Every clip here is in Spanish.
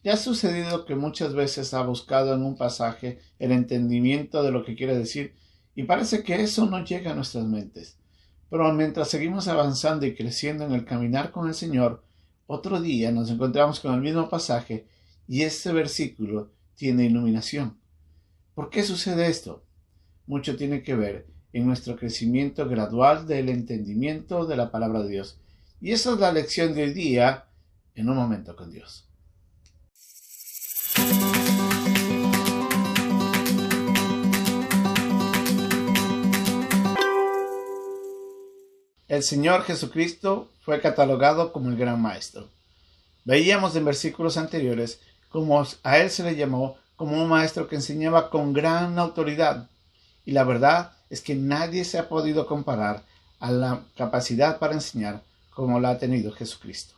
¿Te ha sucedido que muchas veces ha buscado en un pasaje el entendimiento de lo que quiere decir y parece que eso no llega a nuestras mentes? Pero mientras seguimos avanzando y creciendo en el caminar con el Señor, otro día nos encontramos con el mismo pasaje y este versículo tiene iluminación. ¿Por qué sucede esto? Mucho tiene que ver en nuestro crecimiento gradual del entendimiento de la palabra de Dios. Y esa es la lección de hoy día en Un Momento con Dios. El Señor Jesucristo fue catalogado como el gran maestro. Veíamos en versículos anteriores cómo a él se le llamó como un maestro que enseñaba con gran autoridad. Y la verdad es que nadie se ha podido comparar a la capacidad para enseñar como la ha tenido Jesucristo.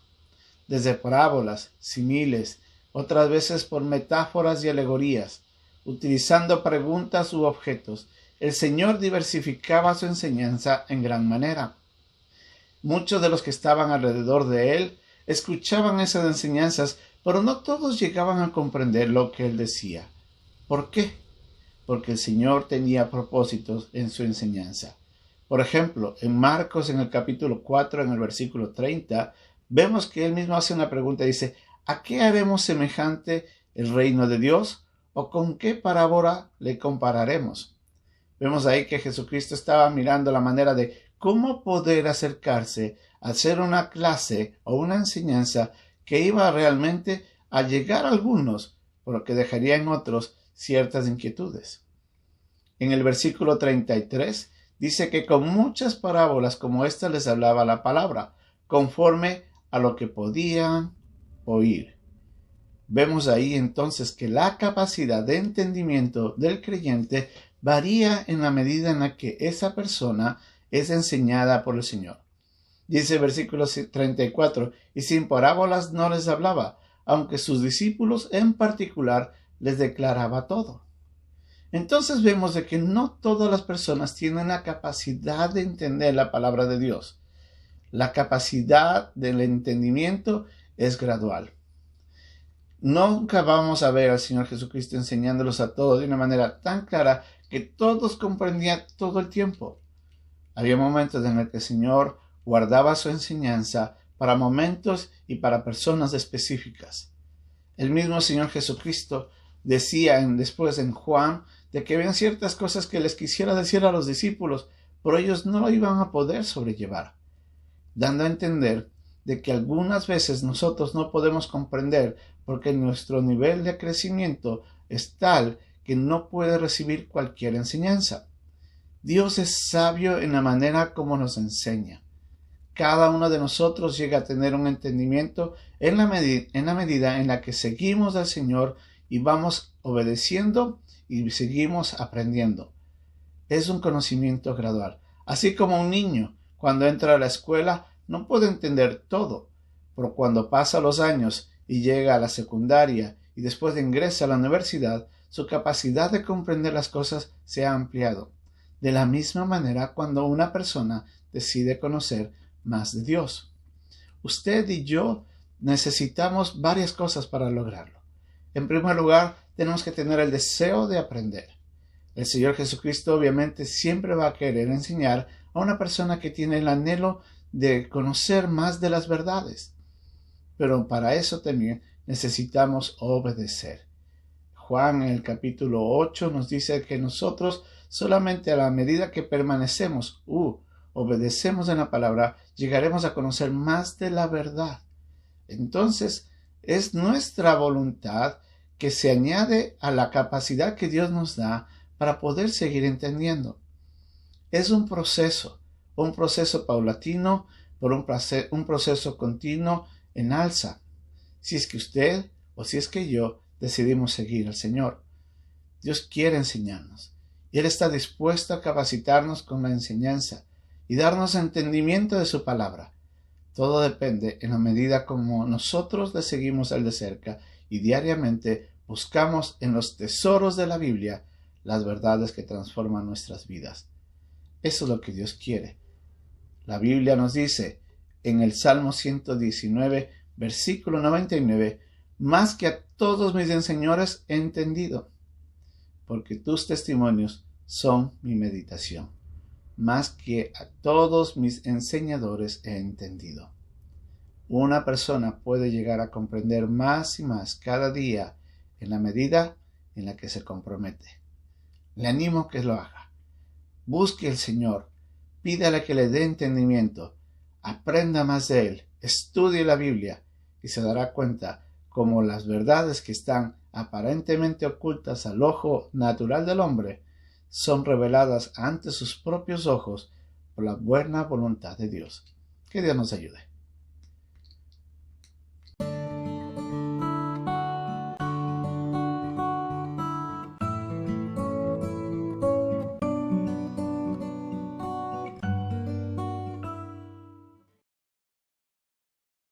Desde parábolas, símiles, otras veces por metáforas y alegorías, utilizando preguntas u objetos, el Señor diversificaba su enseñanza en gran manera. Muchos de los que estaban alrededor de él escuchaban esas enseñanzas, pero no todos llegaban a comprender lo que él decía. ¿Por qué? Porque el Señor tenía propósitos en su enseñanza. Por ejemplo, en Marcos, en el capítulo 4, en el versículo 30, vemos que él mismo hace una pregunta y dice: ¿a qué haremos semejante el reino de Dios? ¿O con qué parábola le compararemos? Vemos ahí que Jesucristo estaba mirando la manera de cómo poder acercarse a hacer una clase o una enseñanza que iba realmente a llegar a algunos, pero que dejaría en otros ciertas inquietudes. En el versículo 33 dice que con muchas parábolas como esta les hablaba la palabra, conforme a lo que podían oír. Vemos ahí entonces que la capacidad de entendimiento del creyente varía en la medida en la que esa persona es enseñada por el Señor. Dice el versículo 34, y sin parábolas no les hablaba, aunque sus discípulos en particular les declaraba todo. Entonces vemos de que no todas las personas tienen la capacidad de entender la palabra de Dios. La capacidad del entendimiento es gradual. Nunca vamos a ver al Señor Jesucristo enseñándolos a todos de una manera tan clara que todos comprendían todo el tiempo. Había momentos en los que el Señor guardaba su enseñanza para momentos y para personas específicas. El mismo Señor Jesucristo decía después en Juan de que habían ciertas cosas que les quisiera decir a los discípulos, pero ellos no lo iban a poder sobrellevar, dando a entender de que algunas veces nosotros no podemos comprender porque nuestro nivel de crecimiento es tal que no puede recibir cualquier enseñanza. Dios es sabio en la manera como nos enseña. Cada uno de nosotros llega a tener un entendimiento en la medida en la que seguimos al Señor y vamos obedeciendo y seguimos aprendiendo. Es un conocimiento gradual. Así como un niño, cuando entra a la escuela, no puede entender todo, pero cuando pasa los años y llega a la secundaria y después ingresa a la universidad, su capacidad de comprender las cosas se ha ampliado. De la misma manera, cuando una persona decide conocer más de Dios. Usted y yo necesitamos varias cosas para lograrlo. En primer lugar, tenemos que tener el deseo de aprender. El Señor Jesucristo obviamente siempre va a querer enseñar a una persona que tiene el anhelo de conocer más de las verdades. Pero para eso también necesitamos obedecer. Juan en el capítulo 8 nos dice que nosotros solamente a la medida que permanecemos, obedecemos en la palabra, llegaremos a conocer más de la verdad. Entonces, es nuestra voluntad que se añade a la capacidad que Dios nos da para poder seguir entendiendo. Es un proceso paulatino, por un proceso continuo en alza. Si es que usted o si es que yo decidimos seguir al Señor. Dios quiere enseñarnos y Él está dispuesto a capacitarnos con la enseñanza y darnos entendimiento de su palabra. Todo depende en la medida como nosotros le seguimos a Él de cerca y diariamente buscamos en los tesoros de la Biblia las verdades que transforman nuestras vidas. Eso es lo que Dios quiere. La Biblia nos dice en el Salmo 119, versículo 99, más que a todos mis enseñadores he entendido, porque tus testimonios son mi meditación. Más que a todos mis enseñadores he entendido. Una persona puede llegar a comprender más y más cada día en la medida en la que se compromete. Le animo a que lo haga. Busque al Señor, pídale que le dé entendimiento, aprenda más de Él, estudie la Biblia y se dará cuenta cómo las verdades que están aparentemente ocultas al ojo natural del hombre son reveladas ante sus propios ojos por la buena voluntad de Dios. Que Dios nos ayude.